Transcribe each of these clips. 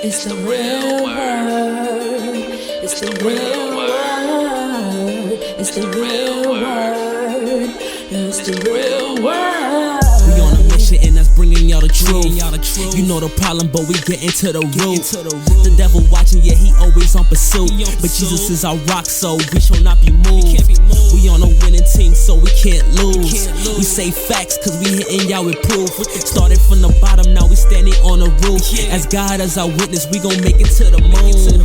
It's the real word. It's the real word. It's the real word. It's the real word. We on a mission and that's bringing y'all the truth. You know the problem, but we get into the root. The devil watching, yeah, he always on pursuit. But Jesus is our rock, so we shall not be moved. We on a winning team, so we can't lose. We say facts, cause we hitting y'all with proof. Started from the bottom, now we standing on the roof. As God as our witness, we gon' make it to the moon.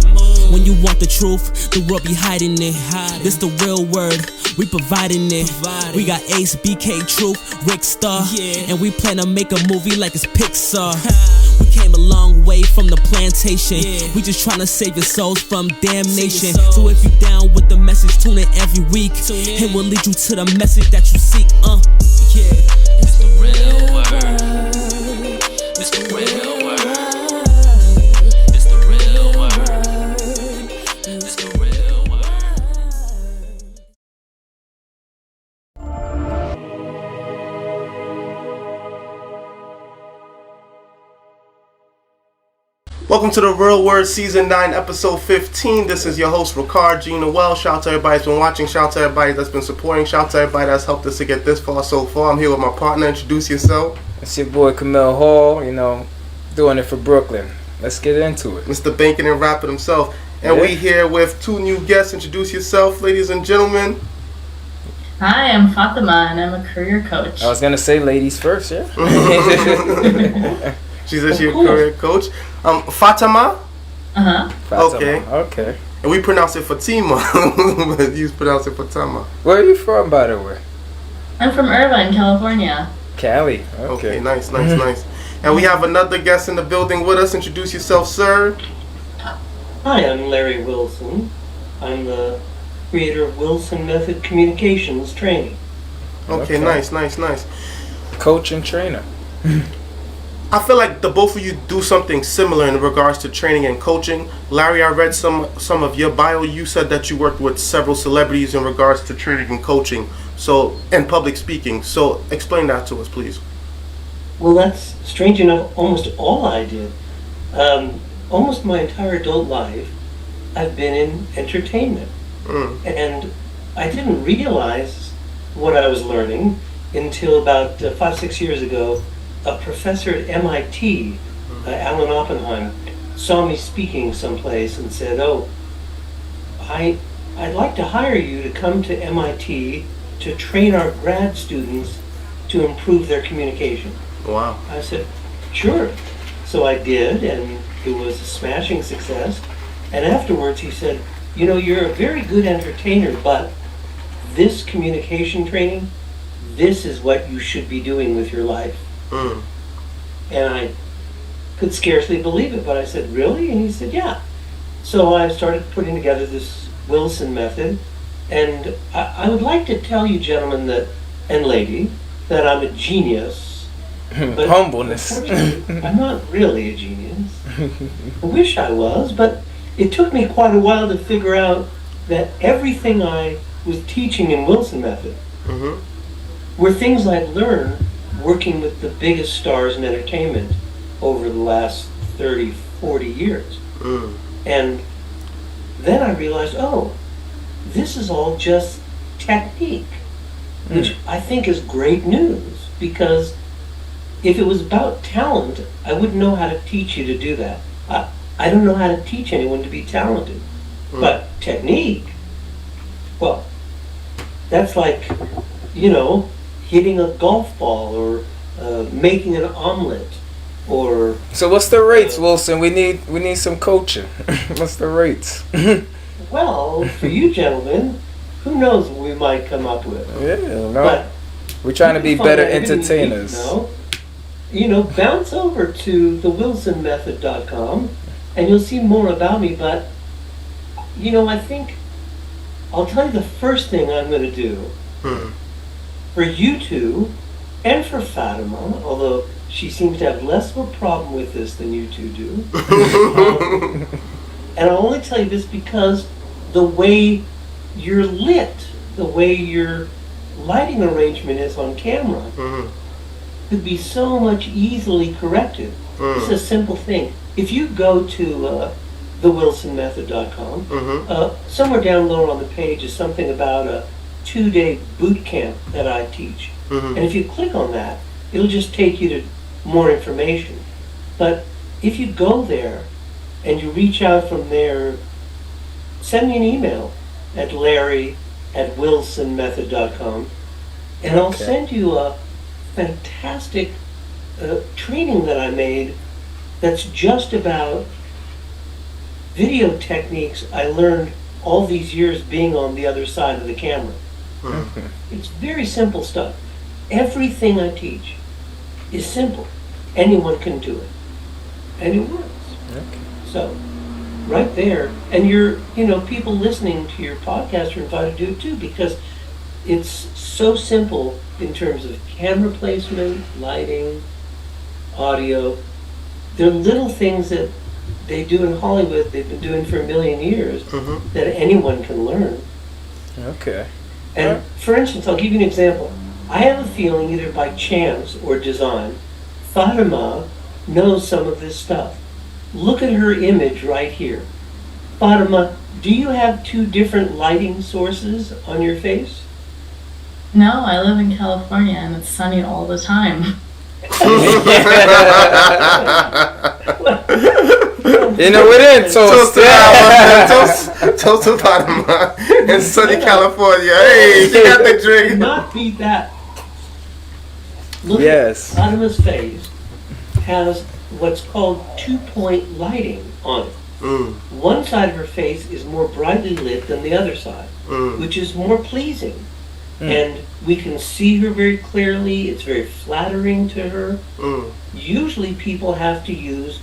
When you want the truth, the world be hiding it. This the real word, we providing it. We got Ace, BK, Truth, Rick Star, and we plan to make a movie like it's Pixar. We came a long way from the plantation. We just tryna save your souls from damnation. So if you down with the message, tune in every week. It will lead you to the message that you seek. It's the real word. It's the real word. It's the real word. It's the real word. Welcome to the Real Word Season 9, Episode 15. This is your host, Ricard G. Noel. Shout out to everybody that's been watching. Shout out to everybody that's been supporting. Shout out to everybody that's helped us to get this far so far. I'm here with my partner. Introduce yourself. It's your boy, Kimmel Hall, doing it for Brooklyn. Let's get into it. Mr. Banking and Rapper himself. And we here with two new guests. Introduce yourself, ladies and gentlemen. Hi, I'm Fatemah, and I'm a career coach. I was going to say ladies first, yeah? She's actually a career coach. Fatemah? Uh-huh. Fatemah. Okay. And we pronounce it Fatemah, but you pronounce it Fatemah. Where are you from, by the way? I'm from Irvine, California. Cali. Okay, nice. And we have another guest in the building with us. Introduce yourself, sir. Hi, I'm Larry Wilson. I'm the creator of Wilson Method Communications Training. Okay. Nice. Coach and trainer. I feel like the both of you do something similar in regards to training and coaching. Larry, I read some of your bio. You said that you worked with several celebrities in regards to training and coaching, and public speaking. So explain that to us, please. Well, that's strange enough, almost all I did. Almost my entire adult life, I've been in entertainment. And I didn't realize what I was learning until about 5-6 years ago. A professor at MIT, Alan Oppenheim, saw me speaking someplace and said, I'd like to hire you to come to MIT to train our grad students to improve their communication. Wow. I said, sure. So I did, and it was a smashing success. And afterwards he said, you're a very good entertainer, but this communication training, this is what you should be doing with your life. And I could scarcely believe it, but I said, really? And he said, yeah. So I started putting together this Wilson method, and I would like to tell you, gentlemen and lady, that I'm a genius. But humbleness. I'm not really a genius. I wish I was, but it took me quite a while to figure out that everything I was teaching in Wilson method were things I'd learned working with the biggest stars in entertainment over the last 30, 40 years. And then I realized, this is all just technique, which I think is great news, because if it was about talent, I wouldn't know how to teach you to do that. I don't know how to teach anyone to be talented. But technique, well, that's like, hitting a golf ball or making an omelet or... So what's the rates, Wilson? We need some coaching. What's the rates? Well, for you gentlemen, who knows what we might come up with. But we're trying to be better entertainers. Bounce over to thewilsonmethod.com and you'll see more about me. But, I think I'll tell you the first thing I'm going to do for you two and for Fatemah, although she seems to have less of a problem with this than you two do. And I'll only tell you this because the way you're lit, the way your lighting arrangement is on camera, could be so much easily corrected. It's a simple thing. If you go to thewilsonmethod.com, somewhere down lower on the page is something about a 2-day boot camp that I teach. And if you click on that, it'll just take you to more information. But if you go there and you reach out from there, send me an email at larry@wilsonmethod.com, and I'll send you a fantastic training that I made that's just about video techniques I learned all these years being on the other side of the camera. It's very simple stuff. Everything I teach is simple. Anyone can do it. And it works. So, right there, and people listening to your podcast are invited to do it too, because it's so simple in terms of camera placement, lighting, audio. They're little things that they do in Hollywood, they've been doing for a million years, that anyone can learn. Okay. And for instance, I'll give you an example. I have a feeling, either by chance or design, Fatemah knows some of this stuff. Look at her image right here. Fatemah, do you have 2 different lighting sources on your face? No, I live in California and it's sunny all the time. You know, we didn't toast to Fatemah in sunny California. Hey, you got the drink. Not beat that. Look at Fatemah's face has what's called 2-point lighting on it. One side of her face is more brightly lit than the other side, which is more pleasing. And we can see her very clearly. It's very flattering to her. Usually people have to use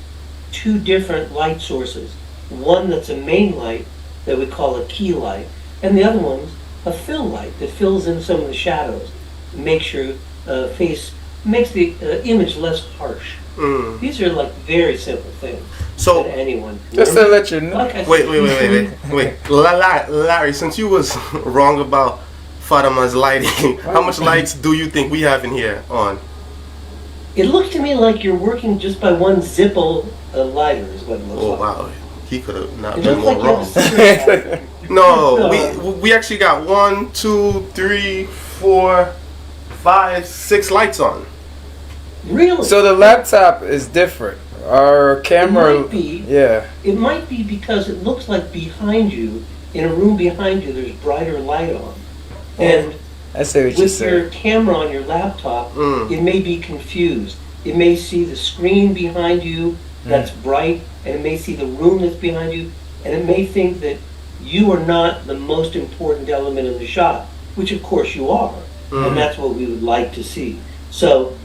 2 different light sources. One that's a main light that we call a key light, and the other one's a fill light that fills in some of the shadows, makes your face, makes the image less harsh. These are like very simple things. So that anyone can just learn. to let you know. Like Wait. Larry, since you was wrong about Fatemah's lighting, how much lights do you think we have in here on? It looked to me like you're working just by one Zippo lighter is what it looks like. Oh wow, he could have not It been looks more like wrong. No, we actually got 1, 2, 3, 4, 5, 6 lights on. Really? So the laptop is different. Our camera, It might be because it looks like behind you, in a room behind you, there's brighter light on. And I see what with your camera on your laptop, it may be confused. It may see the screen behind you that's bright, and it may see the room that's behind you, and it may think that you are not the most important element in the shot, which of course you are, and that's what we would like to see. So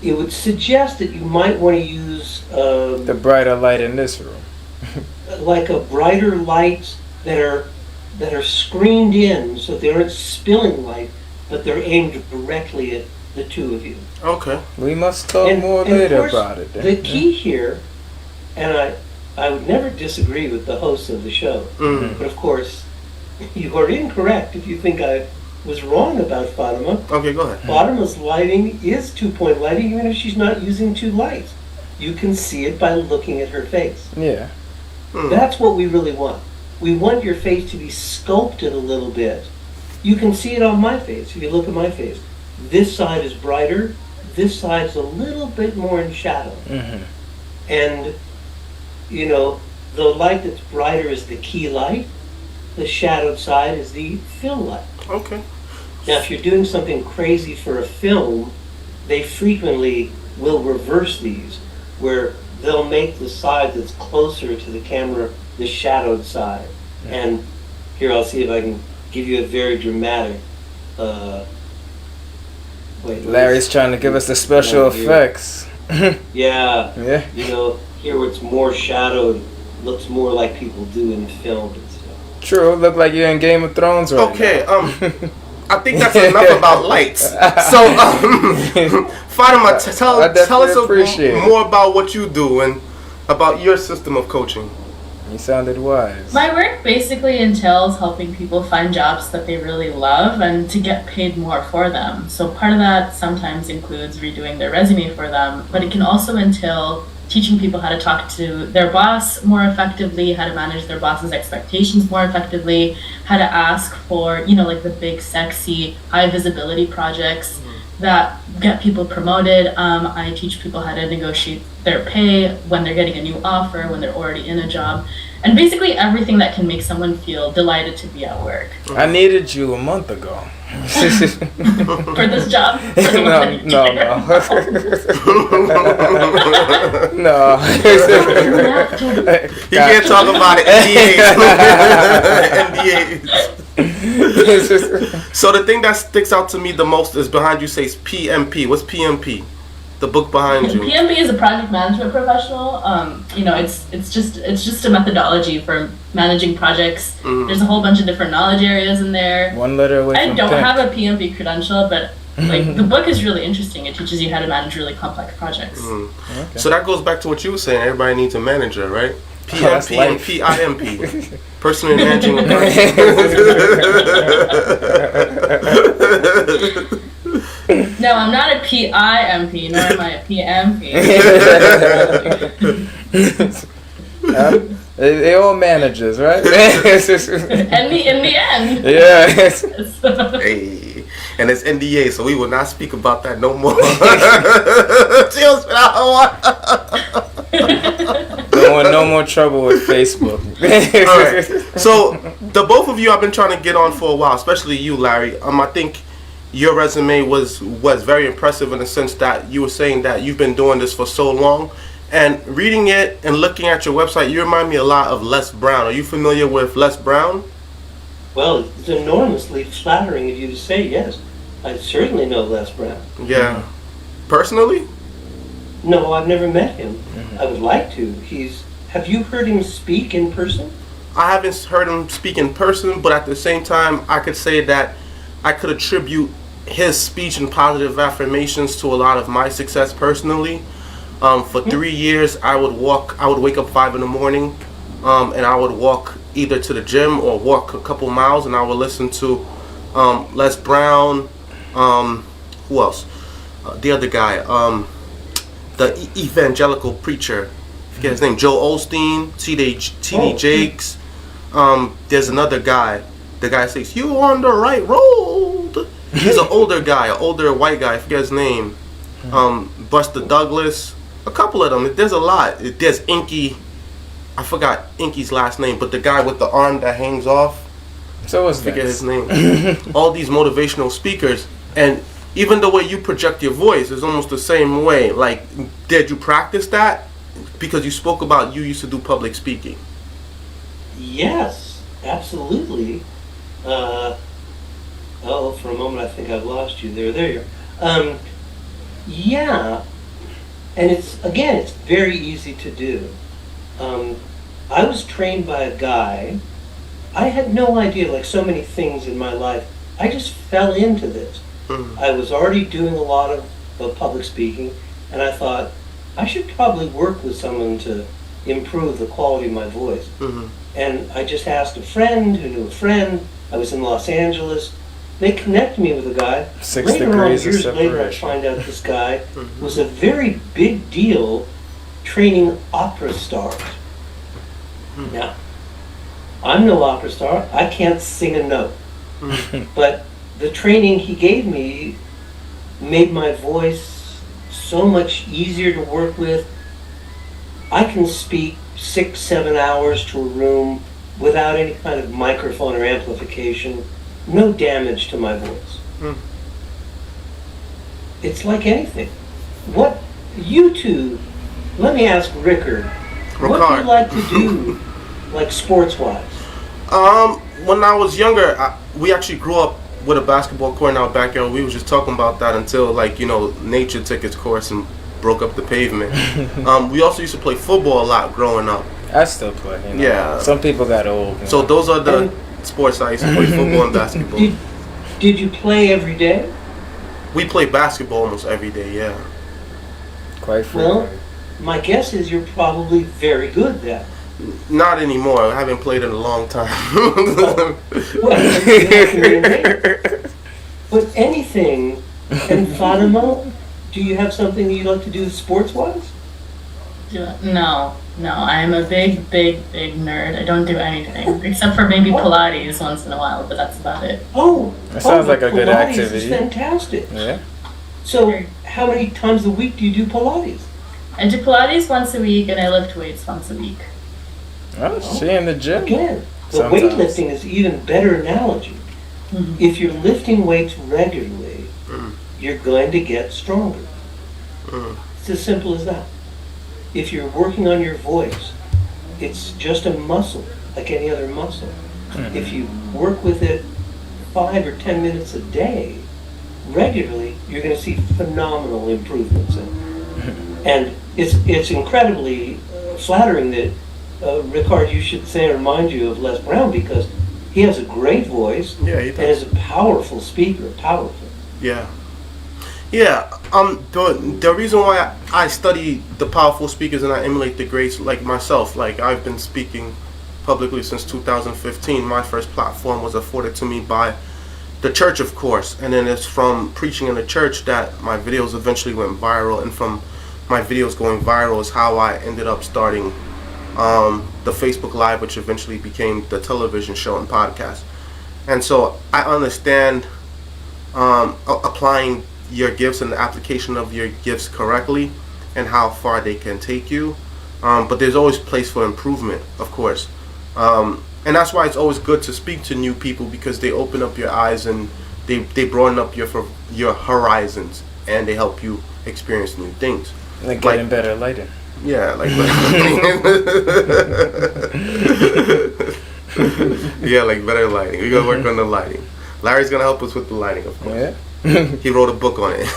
it would suggest that you might want to use the brighter light in this room, like a brighter lights that are screened in, so they aren't spilling light, but they're aimed directly at the 2 of you. Okay. We must talk more later about it. Then. The key here, and I would never disagree with the hosts of the show, but of course, you are incorrect if you think I was wrong about Fatemah. Okay, go ahead. Fatemah's lighting is 2-point lighting, even if she's not using 2 lights. You can see it by looking at her face. Yeah. That's what we really want. We want your face to be sculpted a little bit. You can see it on my face. If you look at my face, this side is brighter, this side's a little bit more in shadow. And, the light that's brighter is the key light, the shadowed side is the fill light. Okay. Now, if you're doing something crazy for a film, they frequently will reverse these, where they'll make the side that's closer to the camera the shadowed side. And here, I'll see if I can give you a very dramatic. Larry's trying to give us the special effects. Yeah. Yeah. Here where it's more shadowed, looks more like people do in film and stuff. True. Look like you're in Game of Thrones right now. I think that's enough about lights. So, Fatemah, tell us more about what you do and about your system of coaching. You sounded wise. My work basically entails helping people find jobs that they really love and to get paid more for them. So part of that sometimes includes redoing their resume for them, but it can also entail teaching people how to talk to their boss more effectively, how to manage their boss's expectations more effectively, how to ask for, like the big, sexy, high visibility projects that get people promoted. I teach people how to negotiate their pay when they're getting a new offer, when they're already in a job, and basically everything that can make someone feel delighted to be at work. I needed you a month ago. For this job? No. No. You can't talk about it. NDA. So the thing that sticks out to me the most is behind you says PMP. What's PMP? The book behind you. PMP is a project management professional. It's just a methodology for managing projects. There's a whole bunch of different knowledge areas in there. One letter away from I don't have a PMP credential, but the book is really interesting. It teaches you how to manage really complex projects. Okay. So that goes back to what you were saying. Everybody needs a manager, right? PMP and PIMP. Personal managing a No, I'm not a PIMP, nor am I a PMP. They all managers, right? And in the end. Yeah. Hey, and it's NDA, so we will not speak about that no more. Don't want no more trouble with Facebook. All right. So the both of you I've been trying to get on for a while, especially you, Larry. I think your resume was very impressive in the sense that you were saying that you've been doing this for so long. And reading it and looking at your website, you remind me a lot of Les Brown. Are you familiar with Les Brown? Well, it's enormously flattering of you to say yes. I certainly know Les Brown. Yeah. Personally? No, I've never met him. I would like to. Have you heard him speak in person? I haven't heard him speak in person, but at the same time, I could say that I could attribute his speech and positive affirmations to a lot of my success personally. For 3 years, I would wake up 5 in the morning, and I would walk either to the gym or walk a couple miles, and I would listen to Les Brown, who else? The other guy, the evangelical preacher, I forget his name, Joel Osteen, T.D. Jakes. There's another guy, the guy says, "You on the right road." He's an older guy, an older white guy, I forget his name. Buster Douglas. A couple of them. There's a lot. There's Inky. I forgot Inky's last name, but the guy with the arm that hangs off. So what's I forget his name. All these motivational speakers, and even the way you project your voice is almost the same way. Like, did you practice that? Because you spoke about you used to do public speaking. Yes, absolutely. For a moment I think I've lost you there. There you are. Yeah. And it's very easy to do. I was trained by a guy. I had no idea, like so many things in my life, I just fell into this. I was already doing a lot of public speaking, and I thought, I should probably work with someone to improve the quality of my voice. And I just asked a friend who knew a friend. I was in Los Angeles. They connected me with a guy. 6 Later on, degrees of years later, I separation. find out this guy was a very big deal training opera stars. Now, I'm no opera star. I can't sing a note. But the training he gave me made my voice so much easier to work with. I can speak 6-7 hours to a room without any kind of microphone or amplification. No damage to my voice. It's like anything. What you two, let me ask Rickard, what do you like to do, like sports-wise? When I was younger, we actually grew up with a basketball court in our backyard. We were just talking about that until, nature took its course and broke up the pavement. We also used to play football a lot growing up. I still play. Yeah. Some people got old. So those are the sports I used to play: football and basketball. Did you play every day? We play basketball almost every day. Yeah. Quite frequently. Well, my guess is you're probably very good then. Not anymore. I haven't played in a long time. Well, you have to reinvent. But anything, and Fatemah, do you have something that you'd like to do sports-wise? No, I'm a big nerd. I don't do anything except for maybe Pilates once in a while, but that's about it. Oh, That sounds like a good Pilates activity. is fantastic. Yeah. So, how many times a week do you do Pilates? I do Pilates once a week and I lift weights once a week. Oh, she in the gym. Again, the Sometimes. weightlifting is even better analogy. If you're lifting weights regularly, you're going to get stronger. It's as simple as that. If you're working on your voice, it's just a muscle, like any other muscle. If you work with it 5 or 10 minutes a day, regularly, you're going to see phenomenal improvements. And it's incredibly flattering that, Ricard, you should say, remind you of Les Brown, because he has a great voice and is a powerful speaker, powerful. Yeah. The reason why I study the powerful speakers and I emulate the greats like myself, like I've been speaking publicly since 2015. My first platform was afforded to me by the church, of course, and then it's from preaching in the church that my videos eventually went viral, and from my videos going viral is how I ended up starting the Facebook Live, which eventually became the television show and podcast. And so I understand applying your gifts and the application of your gifts correctly and how far they can take you. But there's always place for improvement, of course. And that's why it's always good to speak to new people, because they open up your eyes and they broaden up your horizons, and they help you experience new things. Like getting better lighting. Yeah, like yeah, like better lighting. We're gonna work on the lighting. Larry's gonna help us with the lighting, of course. Yeah. He wrote a book on it.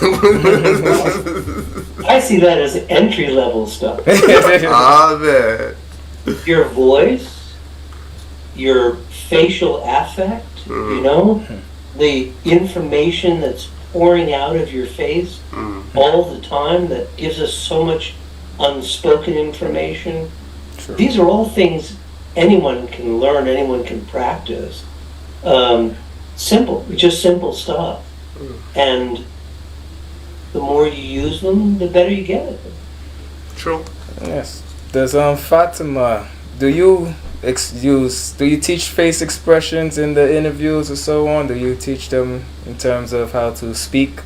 I see that as entry-level stuff. Ah, man. Your voice, your facial affect, you know, the information that's pouring out of your face all the time that gives us so much unspoken information. True. These are all things anyone can learn, anyone can practice. Just simple stuff. And the more you use them, the better you get at them. True. Yes. Does Fatemah, do you teach face expressions in the interviews or so on? Do you teach them in terms of how to speak?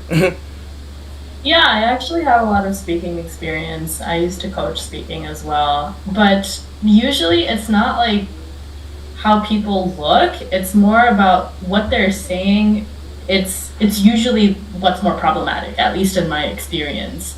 Yeah, I actually have a lot of speaking experience. I used to coach speaking as well. But usually it's not like how people look. It's more about what they're saying. It's usually what's more problematic, at least in my experience.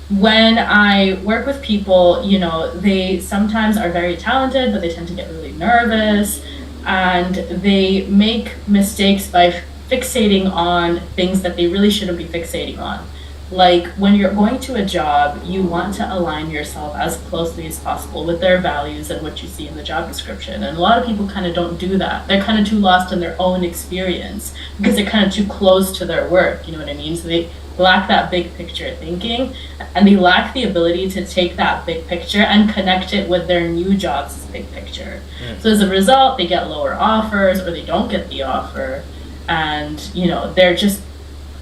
When I work with people, you know, they sometimes are very talented, but they tend to get really nervous, and they make mistakes by fixating on things that they really shouldn't be fixating on. Like when you're going to a job, you want to align yourself as closely as possible with their values and what you see in the job description. And a lot of people kind of don't do that. They're kind of too lost in their own experience because they're kind of too close to their work. You know what I mean? So they lack that big picture thinking, and they lack the ability to take that big picture and connect it with their new job's big picture. So as a result, they get lower offers, or they don't get the offer, and you know, they're just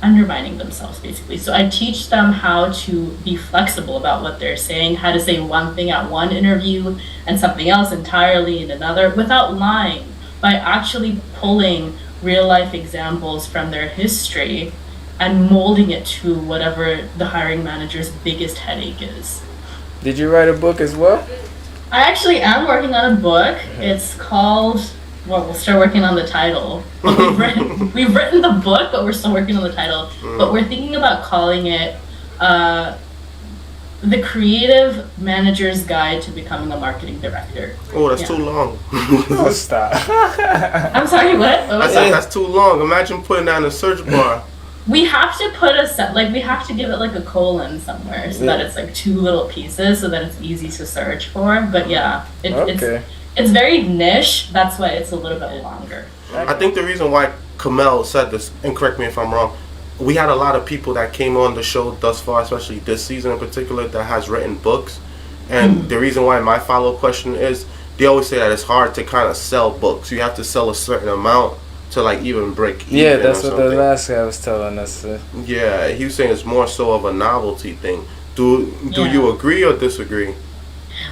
undermining themselves basically. So I teach them how to be flexible about what they're saying, how to say one thing at one interview and something else entirely in another, without lying, by actually pulling real life examples from their history and molding it to whatever the hiring manager's biggest headache is. Did you write a book as well? I actually am working on a book. It's called, well, we'll start working on the title. We've written the book, but we're still working on the title. But we're thinking about calling it The Creative Manager's Guide to Becoming a Marketing Director. Oh, that's too long. Oh, stop. I'm sorry, what? I said that's too long. Imagine putting that in a search bar. We have to put we have to give it like a colon somewhere so that it's like two little pieces so that it's easy to search for. But yeah, it's very niche. That's why it's a little bit longer. I think the reason why Kimmel said this, and correct me if I'm wrong, we had a lot of people that came on the show thus far, especially this season in particular, that has written books. And the reason why my follow-up question is, they always say that it's hard to kind of sell books. You have to sell a certain amount to like even break even. Yeah, that's or what something. the last guy was telling us. Yeah, he was saying it's more so of a novelty thing. Do you agree or disagree?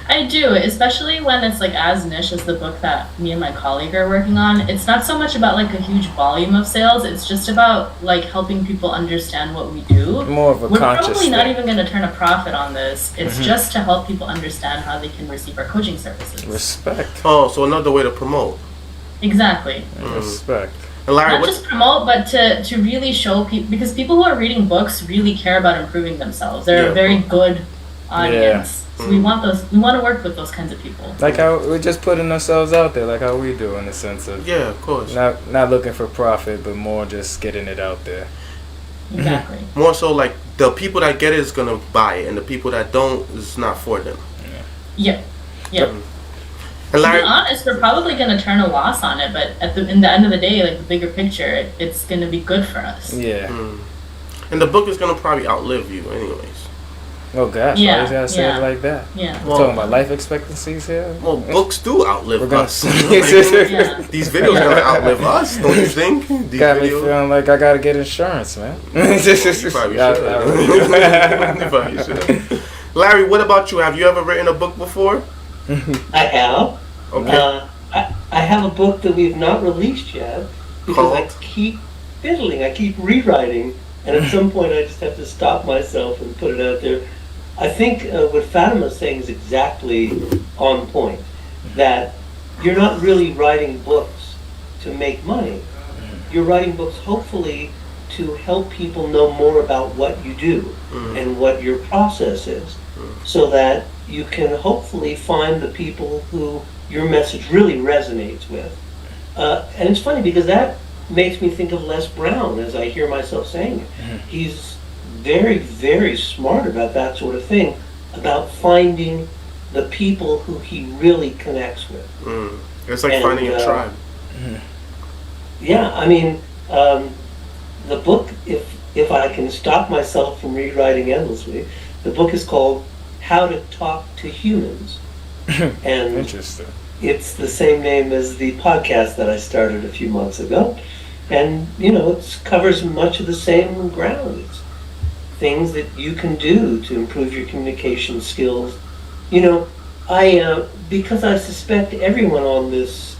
I do, especially when it's like as niche as the book that me and my colleague are working on. It's not so much about like a huge volume of sales. It's just about like helping people understand what we do. More of a We're conscious probably not thing. even going to turn a profit on this. It's just to help people understand how they can receive our coaching services. Respect. Oh, so another way to promote. Exactly. Respect. And Larry, Not just promote, but to really show people, because people who are reading books really care about improving themselves. They're a very good audience. So we want to work with those kinds of people. Like how we're just putting ourselves out there, like how we do, in the sense of of course. not looking for profit, but more just getting it out there. Exactly. More so like the people that get it is gonna buy it, and the people that don't is not for them. Yep. And To Larry, be honest, we're probably going to turn a loss on it, but in the end of the day, like the bigger picture, it's going to be good for us. Yeah. and the book is gonna probably outlive you, anyways. Oh gosh, Yeah, why you gotta say yeah. it like that? Yeah. We're talking about life expectancies here. Well, books do outlive We're gonna us. Yeah. These videos are gonna outlive us, don't you think? These got me videos. feeling like I gotta get insurance, man. You probably should. You probably should. Larry, what about you? Have you ever written a book before? I have. Okay. I have a book that we've not released yet because I keep fiddling, I keep rewriting, and at some point I just have to stop myself and put it out there. I think what Fatemah is saying is exactly on point, that you're not really writing books to make money. You're writing books hopefully to help people know more about what you do and what your process is, so that you can hopefully find the people who your message really resonates with. And it's funny because that makes me think of Les Brown as I hear myself saying it. He's very, very smart about that sort of thing, about finding the people who he really connects with. It's like finding a tribe. Yeah, I mean, the book, if I can stop myself from rewriting endlessly, the book is called How to Talk to Humans. And Interesting. it's the same name as the podcast that I started a few months ago. And, you know, it covers much of the same ground. It's things that you can do to improve your communication skills. You know, because I suspect everyone on this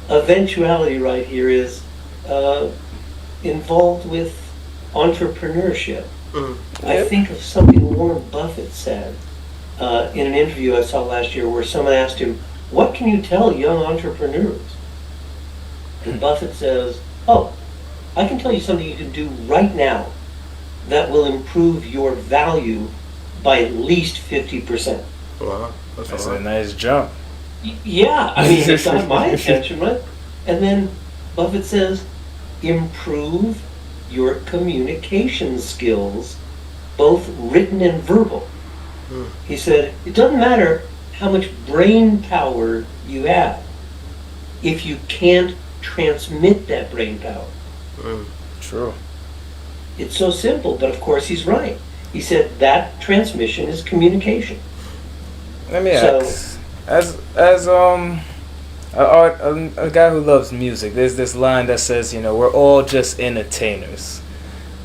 eventuality right here is involved with entrepreneurship. I think of something Warren Buffett said in an interview I saw last year where someone asked him, "What can you tell young entrepreneurs?" And Buffett says, "Oh, I can tell you something you can do right now that will improve your value by at least 50%. Wow, That's a nice jump. Yeah, I mean, it got my attention, right? And then Buffett says, improve your communication skills, both written and verbal. He said, it doesn't matter how much brain power you have if you can't transmit that brain power. True. It's so simple, but of course he's right. He said that transmission is communication. Let me So- ask, as a guy who loves music, there's this line that says, you know, we're all just entertainers.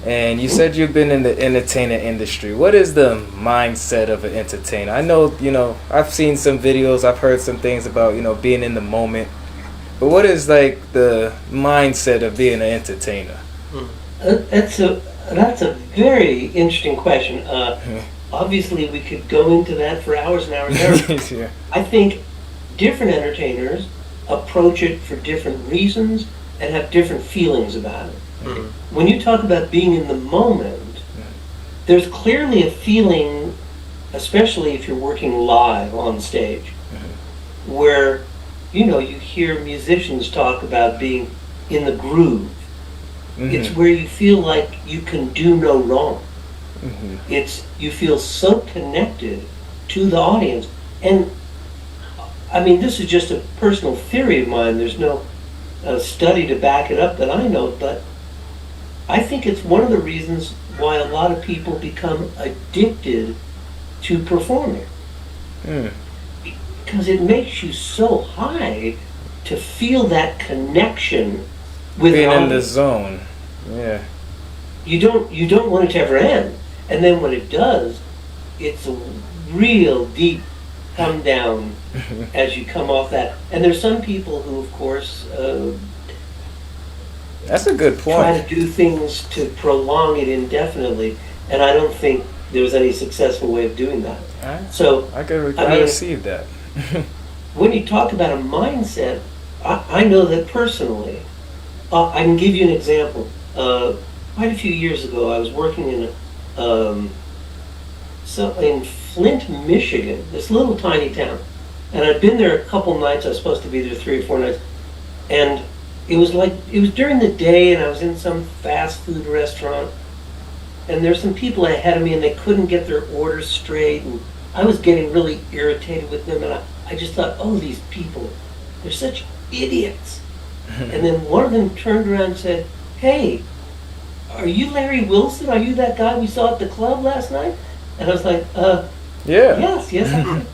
And you said you've been in the entertainer industry. What is the mindset of an entertainer? I know, you know, I've seen some videos, I've heard some things about, you know, being in the moment. But what is like the mindset of being an entertainer? That's a very interesting question. Obviously, we could go into that for hours and hours and hours. Yeah. I think different entertainers approach it for different reasons and have different feelings about it. When you talk about being in the moment, there's clearly a feeling, especially if you're working live on stage, where, you know, you hear musicians talk about being in the groove. It's where you feel like you can do no wrong. You feel so connected to the audience. And I mean, this is just a personal theory of mine. There's no study to back it up that I know, but I think it's one of the reasons why a lot of people become addicted to performing. Because it makes you so high to feel that connection with being an in the audience. zone. Yeah. You don't want it to ever end. And then when it does, it's a real deep come down as you come off that. And there's some people who, of course, That's a good try point. to do things to prolong it indefinitely. And I don't think there's any successful way of doing that. So I mean, receive that. when you talk about a mindset, I know that personally. I can give you an example. Quite a few years ago, I was working in in Flint, Michigan, this little tiny town, and I'd been there a couple nights. I was supposed to be there 3 or 4 nights, and it was during the day, and I was in some fast food restaurant, and there's some people ahead of me, and they couldn't get their orders straight, and I was getting really irritated with them, and I just thought, oh, these people, they're such idiots. And then one of them turned around and said, hey, are you Larry Wilson? Are you that guy we saw at the club last night? And I was like, yes, I am.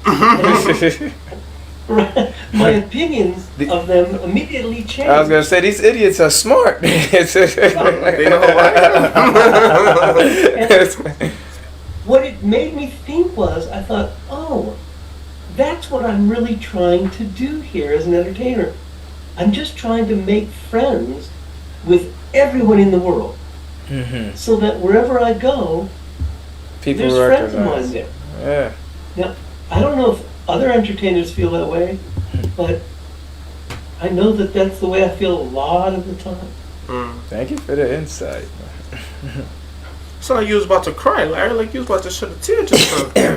My opinions of them immediately changed. I was gonna say these idiots are smart. They know What it made me think was, I thought, oh, that's what I'm really trying to do here as an entertainer. I'm just trying to make friends with everyone in the world. So that wherever I go, People there's friends of mine recognize. there. Yeah. Now, I don't know if other entertainers feel that way, but I know that that's the way I feel a lot of the time. Thank you for the insight. So like you was about to cry, Larry. Like you was about to shed a tear just now.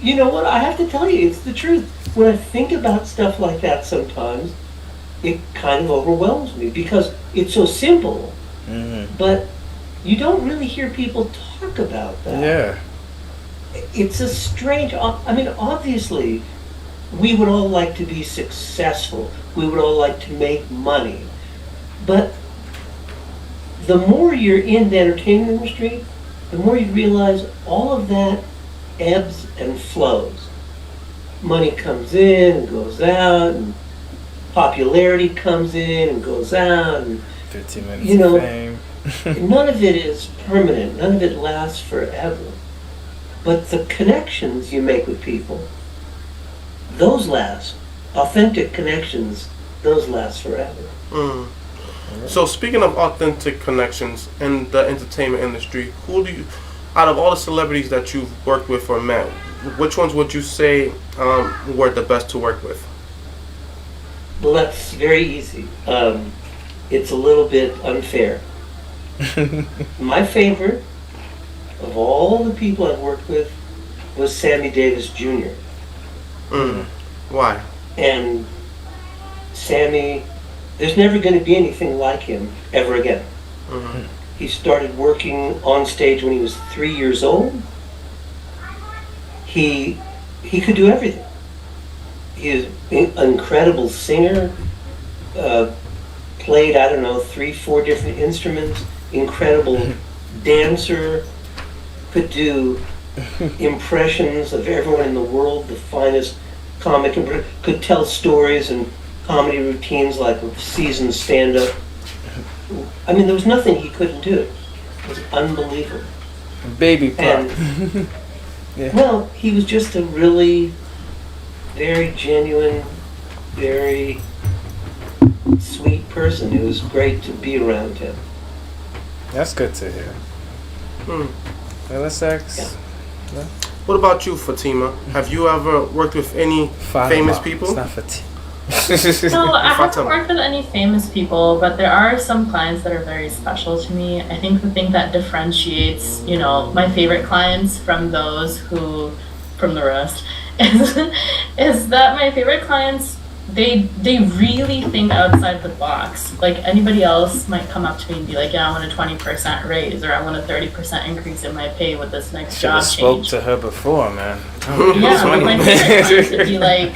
You know what? I have to tell you, it's the truth. When I think about stuff like that sometimes, it kind of overwhelms me because it's so simple, but you don't really hear people talk about that. Yeah. It's a strange, I mean, obviously, we would all like to be successful. We would all like to make money. But the more you're in the entertainment industry, the more you realize all of that ebbs and flows. Money comes in and goes out, and popularity comes in and goes out, and 15 minutes you know, of fame. none of it is permanent. None of it lasts forever. But the connections you make with people, those last. Authentic connections, those last forever. So speaking of authentic connections in the entertainment industry, who do you, out of all the celebrities that you've worked with or met, which ones would you say were the best to work with? Well, that's very easy. It's a little bit unfair. My favorite of all the people I've worked with was Sammy Davis Jr. Why? And Sammy, there's never going to be anything like him ever again. He started working on stage when he was 3 years old. He could do everything. He is an incredible singer, played, 3, 4 different instruments, incredible dancer, could do impressions of everyone in the world, the finest comic, could tell stories and comedy routines like a seasoned stand-up. I mean, there was nothing he couldn't do. It was unbelievable. Baby pop. And, Yeah. well, he was just a really very genuine, very sweet person. It was great to be around him. That's good to hear. Well, let's ask. What about you, Fatemah? Have you ever worked with any famous people? It's not Fatemah. No, I haven't Fatemah. worked with any famous people, but there are some clients that are very special to me. I think the thing that differentiates, my favorite clients from those from the rest, is that my favorite clients, they really think outside the box. Like anybody else might come up to me and be like, yeah, I want a 20% raise, or I want a 30% increase in my pay with this next Should have job spoke change. to her before, man. Yeah, but my favorite clients would be like,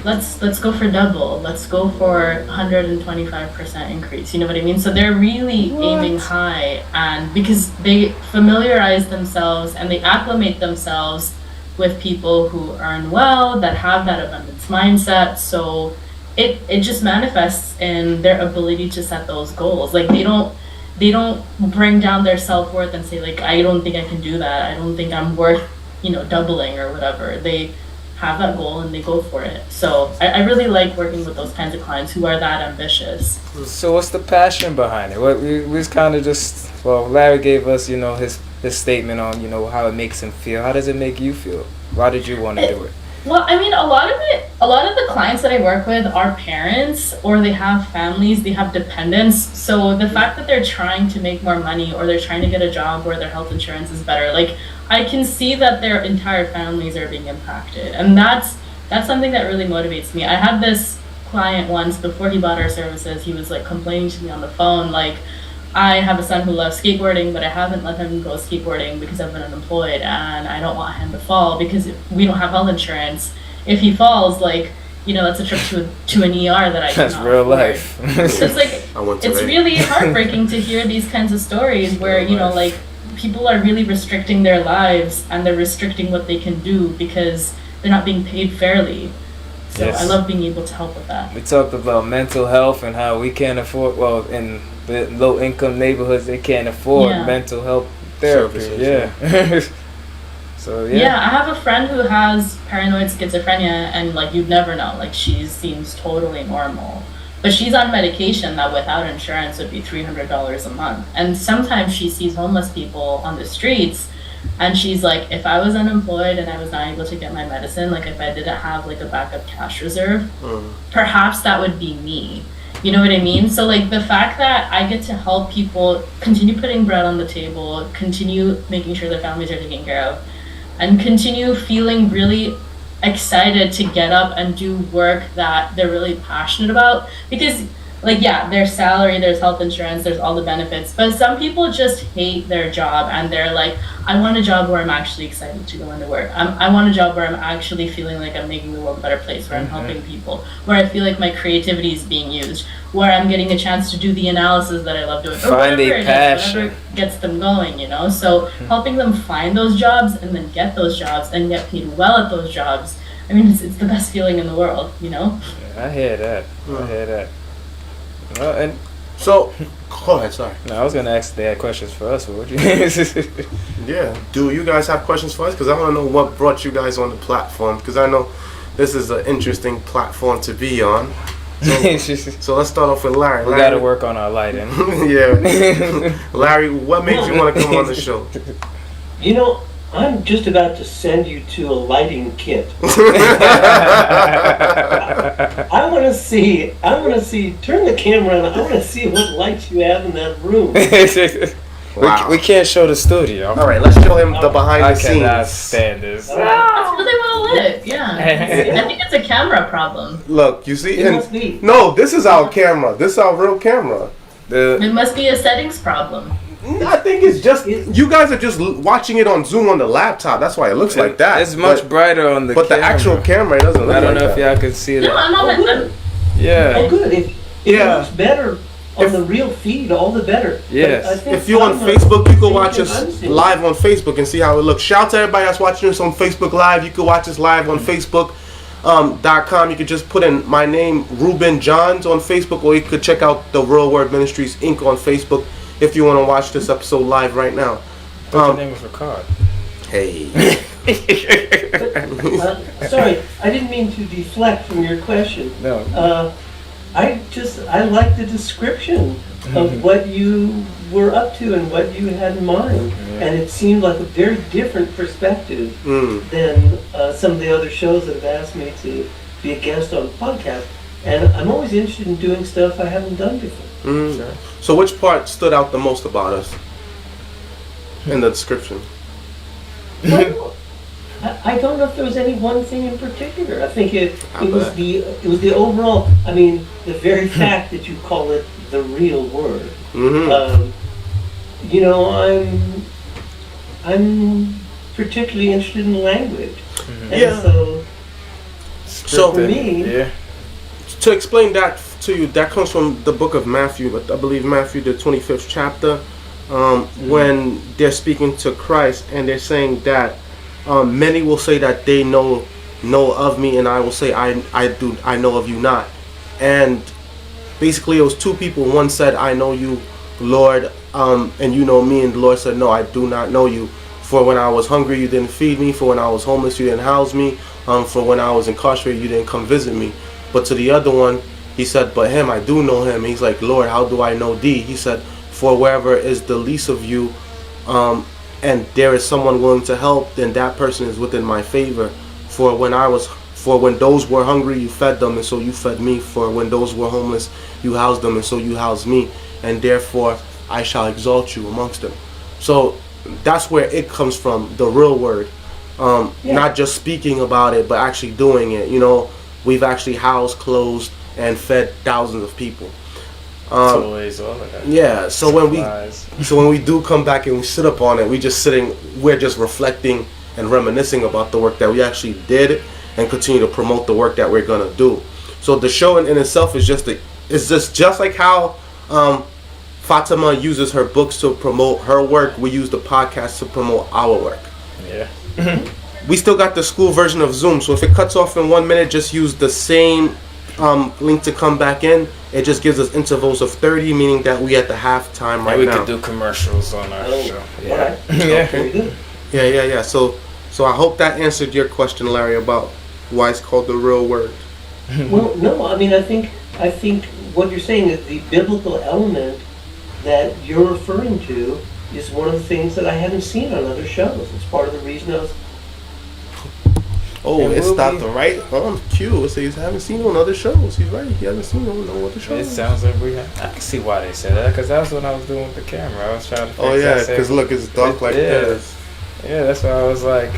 let's go for double. Let's go for 125% increase. You know what I mean? So they're really aiming high, and because they familiarize themselves and they acclimate themselves with people who earn well, that have that abundance mindset. So it just manifests in their ability to set those goals. Like they don't bring down their self-worth and say like, I don't think I can do that. I don't think I'm worth, doubling or whatever. They have that goal and they go for it. So I really like working with those kinds of clients who are that ambitious. So what's the passion behind it? What we was kind of just, Larry gave us, his statement on, how it makes him feel. How does it make you feel? Why did you want to do it? Well, I mean, a lot of the clients that I work with are parents, or they have families, they have dependents. So the fact that they're trying to make more money, or they're trying to get a job where their health insurance is better, like I can see that their entire families are being impacted, and that's something that really motivates me. I had this client once, before he bought our services, he was like complaining to me on the phone, like, I have a son who loves skateboarding, but I haven't let him go skateboarding because I've been unemployed, and I don't want him to fall because we don't have health insurance. If he falls, like, that's a trip to an ER that I cannot That's real afford. life. So it's like, it's really heartbreaking to hear these kinds of stories where, like, people are really restricting their lives, and they're restricting what they can do because they're not being paid fairly. So Yes. I love being able to help with that. We talked about mental health and how we can't afford, in the low income neighborhoods, they can't afford mental health therapy. Services, So Yeah, I have a friend who has paranoid schizophrenia, and like you'd never know, like she seems totally normal. But she's on medication that without insurance would be $300 a month. And sometimes she sees homeless people on the streets, and she's like, if I was unemployed and I was not able to get my medicine, like if I didn't have like a backup cash reserve, perhaps that would be me. You know what I mean? So like the fact that I get to help people continue putting bread on the table, continue making sure their families are taken care of, and continue feeling really excited to get up and do work that they're really passionate about. Because like, yeah, there's salary, there's health insurance, there's all the benefits, but some people just hate their job, and they're like, I want a job where I'm actually excited to go into work. I want a job where I'm actually feeling like I'm making the world a better place, where I'm helping people, where I feel like my creativity is being used, where I'm getting a chance to do the analysis that I love doing, or Find a passion. whatever gets them going, So helping them find those jobs and then get those jobs and get paid well at those jobs, I mean, it's the best feeling in the world, I hear that. I hear that. And so, go ahead, sorry. no, I was gonna ask if they had questions for us. What would you? Yeah. Do you guys have questions for us? Because I want to know what brought you guys on the platform. Because I know this is an interesting platform to be on. So let's start off with Larry. We gotta work on our lighting. Yeah. Larry, what made you want to come on the show? I'm just about to send you to a lighting kit. I want to see, turn the camera on, I want to see what lights you have in that room. Wow. We can't show the studio. All right, let's show him the behind the I cannot scenes. stand this. It's really well lit, yeah. I think it's a camera problem. Look, you see? It must be. No, this is our camera. This is our real camera. It must be a settings problem. I think it's just, you guys are just watching it on Zoom on the laptop. That's why it looks like that. It's much brighter on the camera. But the actual camera, it doesn't look like that. I don't know if y'all can see that. No, I'm not. good. Yeah. Oh, good. If it looks better on the real feed, all the better. Yes. But I think If you're on Facebook, you can watch us live on Facebook and see how it looks. Shout out to everybody that's watching us on Facebook Live. You can watch us live on Facebook.com. You could just put in my name, Rubin Johns, on Facebook, or you could check out the Real Word Ministries Inc. on Facebook if you want to watch this episode live right now. Your name was Ricard. Hey. Sorry, I didn't mean to deflect from your question. No. I like the description of what you were up to and what you had in mind. And it seemed like a very different perspective than some of the other shows that have asked me to be a guest on the podcast. And I'm always interested in doing stuff I haven't done before. Sure. So which part stood out the most about us in the description? Well, I don't know if there was any one thing in particular. I think it was the overall. I mean, the very fact that you call it the real word. I'm particularly interested in language, and so So for me, to explain that to you, that comes from the book of Matthew, I believe Matthew, the 25th chapter, when they're speaking to Christ and they're saying that many will say that they know of me, and I will say I know of you not. And basically it was two people. One said, I know you, Lord, and you know me, and the Lord said, no, I do not know you. For when I was hungry, you didn't feed me. For when I was homeless, you didn't house me. For when I was incarcerated, you didn't come visit me. But to the other one, he said, but him, I do know him. He's like, Lord, how do I know thee? He said, for wherever is the least of you, and there is someone willing to help, then that person is within my favor. For when those were hungry, you fed them, and so you fed me. For when those were homeless, you housed them, and so you housed me. And therefore, I shall exalt you amongst them. So that's where it comes from, the real word. Not just speaking about it, but actually doing it. You know, we've actually housed, closed, and fed thousands of people. Toys, all of that. Yeah. So when we do come back and we sit up on it, we're just reflecting and reminiscing about the work that we actually did, and continue to promote the work that we're gonna do. So the show in itself is just like how Fatemah uses her books to promote her work. We use the podcast to promote our work. Yeah. We still got the school version of Zoom, so if it cuts off in 1 minute, just use the same link to come back in. It just gives us intervals of 30, meaning that we at the halftime right now. We could do commercials on our show. Yeah. Yeah. So I hope that answered your question, Larry, about why it's called the real word. Well, no, I mean, I think what you're saying is the biblical element that you're referring to is one of the things that I haven't seen on other shows. It's part of the reason I was... Oh, it stopped right on cue. It says, haven't seen on other shows. He's right. He hasn't seen on no other shows. It sounds like we have. I can see why they said that, because that's what I was doing with the camera. I was trying to fix because look, it's dark like this. Yeah, that's why I was like,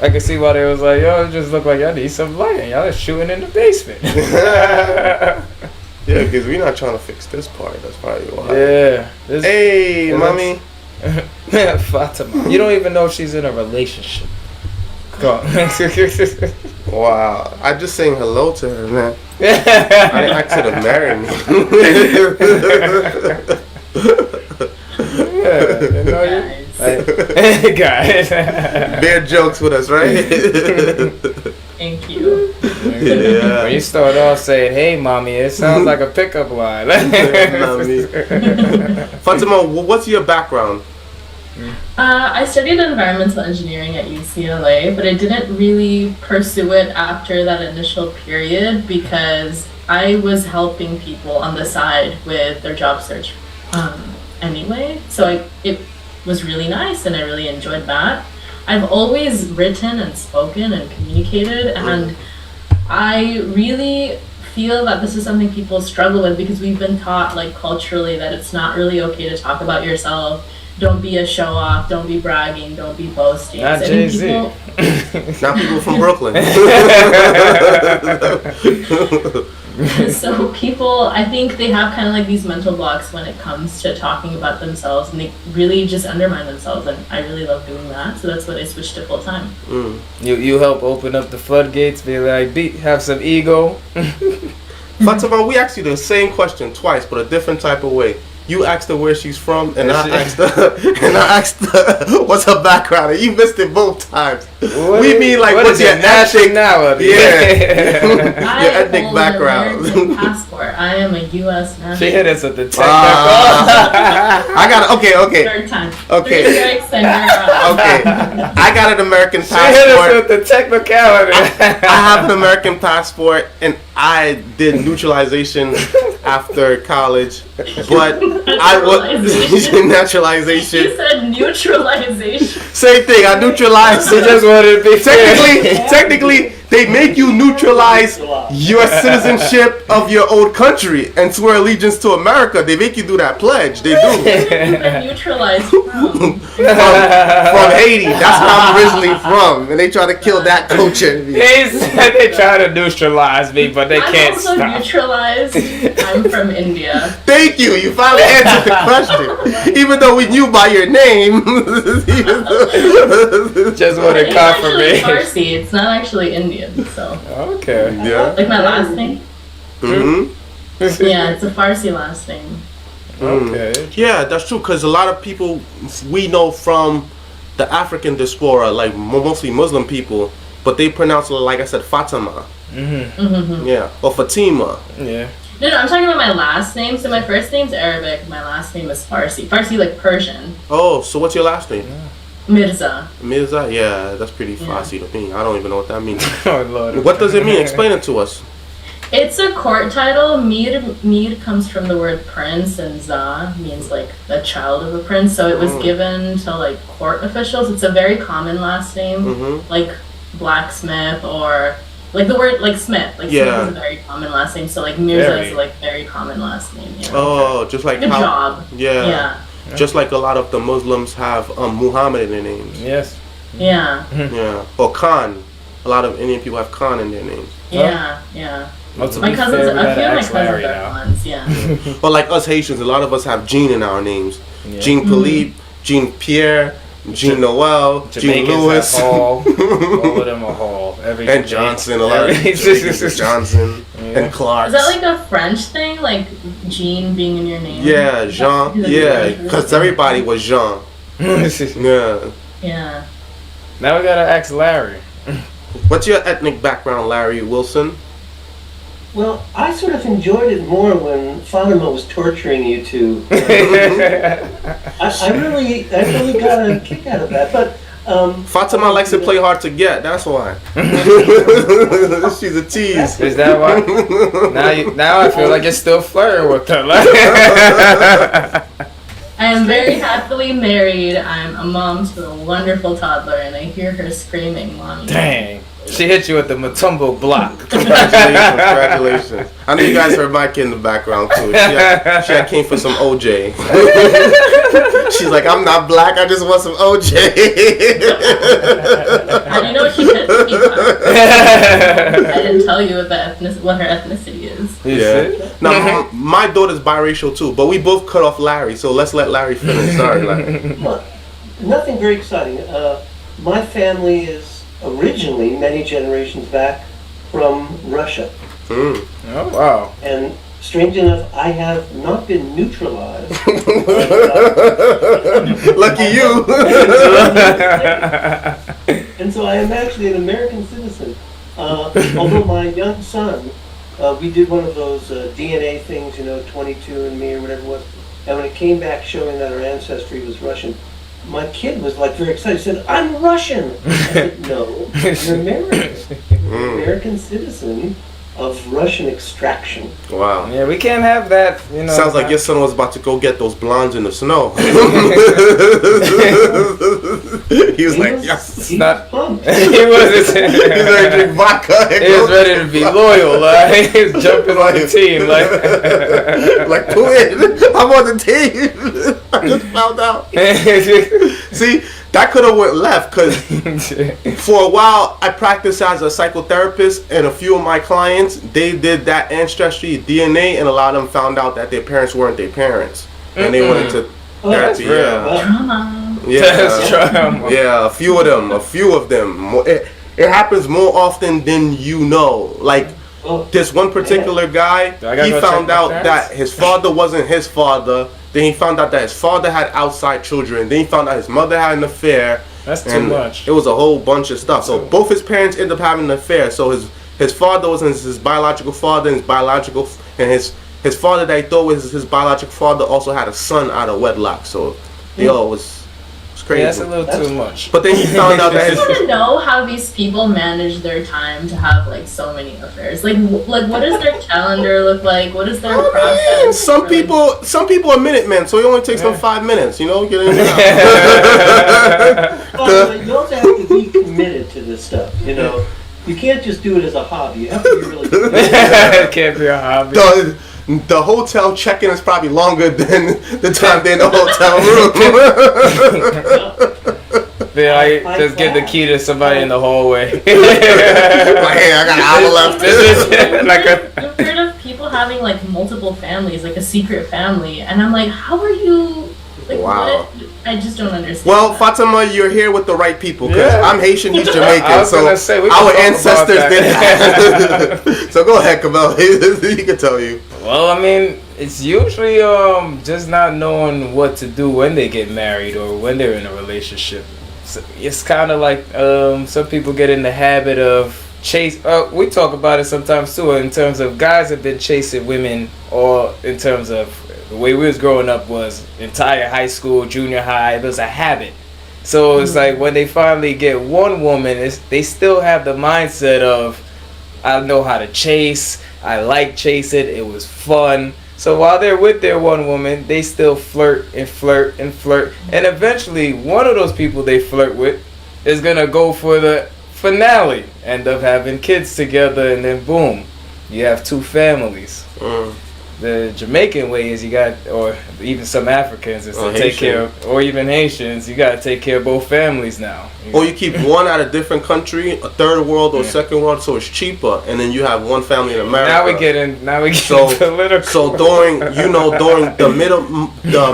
I can see why they was like, yo, it just look like y'all need some lighting. Y'all are shooting in the basement. Yeah, because we're not trying to fix this part. That's probably why. Yeah. Hey, mommy. Fatemah. You don't even know if she's in a relationship. Go on. Wow. I just saying hello to her, man. I didn't ask her to marry me. You know you? Guys. Bear jokes with us, right? Thank you. Yeah. When you start off saying, hey, mommy, it sounds like a pickup line. Fatemah, what's your background? I studied environmental engineering at UCLA, but I didn't really pursue it after that initial period because I was helping people on the side with their job search anyway. So it was really nice and I really enjoyed that. I've always written and spoken and communicated, and I really feel that this is something people struggle with because we've been taught, like, culturally that it's not really okay to talk about yourself. Don't be a show-off. Don't be bragging. Don't be boasting. Not Jay-Z. Not people from Brooklyn. So people, I think they have kind of like these mental blocks when it comes to talking about themselves, and they really just undermine themselves, and I really love doing that. So that's what I switched to full-time. You help open up the floodgates, be like, have some ego. Fatemah, we asked you the same question twice, but a different type of way. You asked her where she's from, and I asked her what's her background, and you missed it both times. We mean like what's your nationality? Yeah, your ethnic background. I hold an American passport. I am a U.S. national. She hit us at the technical. I got it. Okay. Third time. Okay. 3 strikes and you're out. Okay. I got an American passport. She hit us with the technicality. I have an American passport, and I did neutralization after college, but I was naturalization. She said neutralization. Same thing. I neutralized. She just wanted to be technically, they make you neutralize your citizenship of your old country and swear allegiance to America. They make you do that pledge. They do. Where have you been neutralized from? From Haiti. That's where I'm originally from, and they try to kill that culture in me. They said they try to neutralize me, but they can't I'm also stop. neutralized. I'm from India. Thank you. You finally answered the question. Even though we knew by your name. Just want to It's actually confirmation. Farsi. It's not actually Indian. Indian. So Okay. Yeah. like my last name. Mm-hmm. Yeah, it's a Farsi last name. Okay. Yeah, that's true. Because a lot of people we know from the African diaspora, like mostly Muslim people, but they pronounce it, like I said, Fatemah. Yeah, or Fatemah. Yeah. No, I'm talking about my last name. So my first name's Arabic. My last name is Farsi. Farsi like Persian. Oh, so what's your last name? Mirza. Mirza? Yeah, that's pretty Farsi to me. I don't even know what that means. Oh Lord. What does it mean? Explain it to us. It's a court title. Mir comes from the word prince, and Za means like the child of a prince. So it was given to like court officials. It's a very common last name, like blacksmith or like the word like Smith. Like Smith is a very common last name. So like Mirza is like very common last name. Yeah. Oh, just like Good job. Yeah. Just like a lot of the Muslims have Muhammad in their names. Yes. Yeah. Yeah. Or Khan. A lot of Indian people have Khan in their names. Yeah. Yeah. Well, to My be cousins, fair, we a gotta few of my ask cousins Larry are now. Khans. Yeah. Or like us Haitians, a lot of us have Jean in our names. Yeah. Jean Philippe, Jean Pierre, Jean Noel, Jean Jamaicans Lewis. have Hall. All of them are Hall. Every And Johnson, a lot of Jamaicans is Johnson and Clark. Is that like a French thing, like Jean being in your name? Yeah, Jean. Yeah, because everybody was Jean. Yeah. Yeah. Now we gotta ask Larry. What's your ethnic background, Larry Wilson? Well, I sort of enjoyed it more when Fatemah was torturing you two. I really got a kick out of that. But Fatemah likes to play hard to get. That's why. She's a tease. Is that why? Now I feel like you're still flirting with her. I am very happily married. I'm a mom to a wonderful toddler, and I hear her screaming, "Mommy!" Dang. She hit you with the Matumbo block. Congratulations. I know you guys heard my kid in the background too. She had came for some OJ. She's like, I'm not black, I just want some OJ. How do you know what she did? I didn't tell you what her ethnicity is. Yeah. Now, my daughter's biracial too, but we both cut off Larry, so let's let Larry finish. Sorry, Larry. Well, nothing very exciting. My family is originally, many generations back, from Russia. Mm. Oh, wow. And strange enough, I have not been neutralized. Lucky you. And so I am actually an American citizen. Although my young son, we did one of those DNA things, 22andMe or whatever it was. And when it came back showing that our ancestry was Russian, my kid was like very excited. He said, "I'm Russian." I said, "No, you're American. You're an American citizen of Russian extraction." Wow. Yeah, we can't have that, Sounds like your son was about to go get those blondes in the snow. He was like, yes. He was pumped. He wasn't. He's ready to drink vodka. He was ready to be loyal. Like, he was jumping on the team. Like, go in. I'm on the team. I just found out. See, that could have went left because for a while I practiced as a psychotherapist, and a few of my clients, they did that ancestry DNA, and a lot of them found out that their parents weren't their parents, and they went into therapy. Trauma. That's trauma. Yeah, a few of them. It happens more often than you know. Like this one particular guy, he found out that his father wasn't his father. Then he found out that his father had outside children. Then he found out his mother had an affair. That's too much. It was a whole bunch of stuff. So both his parents ended up having an affair. So his father wasn't his biological father, and his father that he thought was his biological father also had a son out of wedlock. So it was crazy. Yeah, that's a little too much. But then he found out that I want to know how these people manage their time to have like so many affairs. Like what does their calendar look like? What is their process? Some people are minute men, so it only takes them 5 minutes. Get in and out. Well, you also have to be committed to this stuff. You can't just do it as a hobby. You have to be really committed. It can't be a hobby. The hotel check-in is probably longer than the time they're in the hotel room. They just give the key to somebody in the hallway. Like, hey, I got an hour left. I've heard of people having like multiple families, like a secret family, and I'm like, how are you Like, Wow. what? I just don't understand. Well, that. Fatemah, you're here with the right people because Yeah. I'm Haitian, he's Jamaican, I was so gonna say, we can our talk ancestors about did that. that. So go ahead, Kimmel. He can tell you. Well, I mean, it's usually just not knowing what to do when they get married or when they're in a relationship. So it's kind of like some people get in the habit of chase. We talk about it sometimes too in terms of guys have been chasing women, or in terms of the way we was growing up was entire high school, junior high. It was a habit. So it's like when they finally get one woman, they still have the mindset of, I know how to chase. I like chasing. It was fun. So while they're with their one woman, they still flirt and flirt and flirt. And eventually, one of those people they flirt with is going to go for the finale. End up having kids together, and then boom, you have two families. The Jamaican way is you got, or even some Africans, is to take care of, or even Haitians, you got to take care of both families now. Or you keep one at a different country, a third world or second world, so it's cheaper, and then you have one family in America. Now we get So political. So during the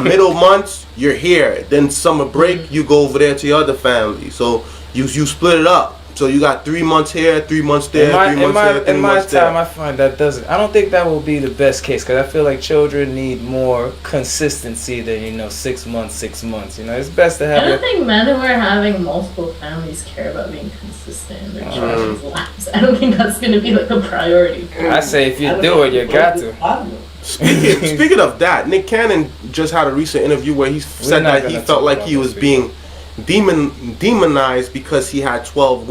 middle months, you're here. Then summer break, you go over there to your other family. So you split it up. So you got 3 months here, 3 months there, 3 months here, 3 in my months time, there. I find that doesn't. I don't think that will be the best case because I feel like children need more consistency than 6 months, 6 months. It's best to have. I don't think men who are having multiple families care about being consistent in their children's lives. I don't think that's going to be like a priority. I say if you do it, you got to. Speaking of that, Nick Cannon just had a recent interview where he said that he felt like he was being demonized because he had 12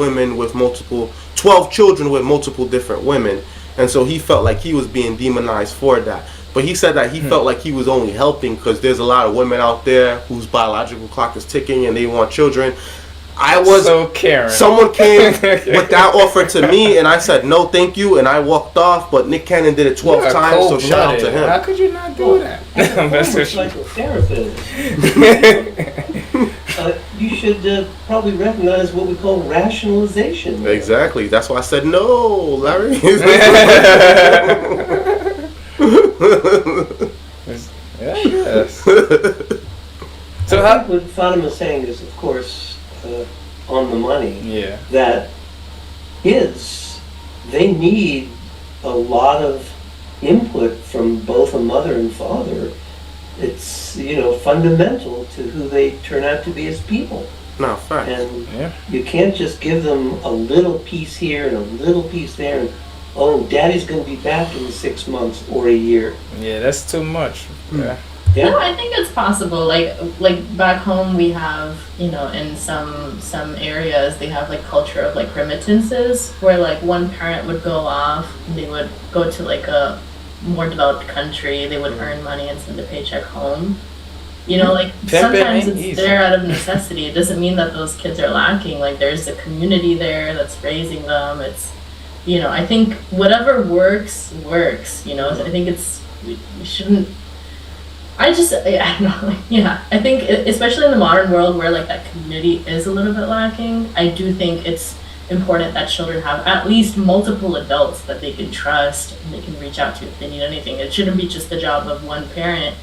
children with multiple different women, and so he felt like he was being demonized for that. But he said that he felt like he was only helping because there's a lot of women out there whose biological clock is ticking and they want children. So Karen. Someone came with that offer to me, and I said no, thank you, and I walked off. But Nick Cannon did it 12 times, so shout out to him. How could you not do that? You should probably recognize what we call rationalization. Exactly. That's why I said no, Larry. Yes. So I think what Fatemah's saying is, of course, on the money. Yeah. That they need a lot of input from both a mother and father. It's fundamental to who they turn out to be as people. No, fact. And you can't just give them a little piece here and a little piece there, and daddy's going to be back in 6 months or a year. Yeah, that's too much. Yeah. No, I think it's possible. Like back home, we have in some areas they have like culture of like remittances, where like one parent would go off, and they would go to like a more developed country, they would earn money and send a paycheck home. Sometimes it's there out of necessity. It doesn't mean that those kids are lacking. Like there's a community there that's raising them. It's, I think whatever works. I think we shouldn't. I don't know. I think especially in the modern world where like that community is a little bit lacking, I do think it's important that children have at least multiple adults that they can trust and they can reach out to if they need anything. It shouldn't be just the job of one parent,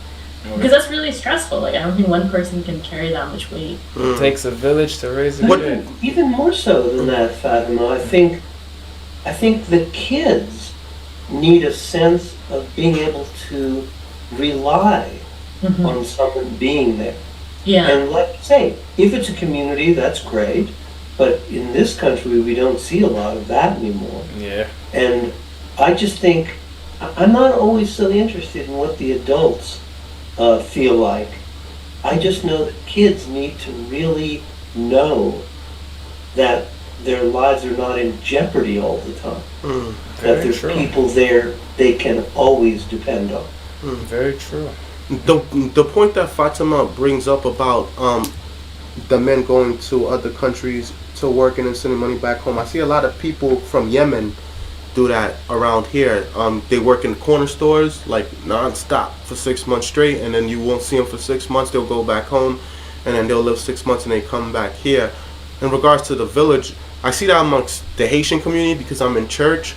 because that's really stressful. Like I don't think one person can carry that much weight. It takes a village to raise a kid. Even more so than that, Fatemah, I think the kids need a sense of being able to rely on someone being there. Yeah. And like I say, if it's a community, that's great. But in this country, we don't see a lot of that anymore. Yeah. And I just think, I'm not always so interested in what the adults feel like. I just know that kids need to really know that their lives are not in jeopardy all the time. That there's people there they can always depend on. Very true. The point that Fatemah brings up about the men going to other countries to work and then sending money back home. I see a lot of people from Yemen do that around here. They work in corner stores like non-stop for 6 months straight, and then you won't see them for 6 months. They'll go back home, and then they'll live 6 months and they come back here. In regards to the village, I see that amongst the Haitian community because I'm in church.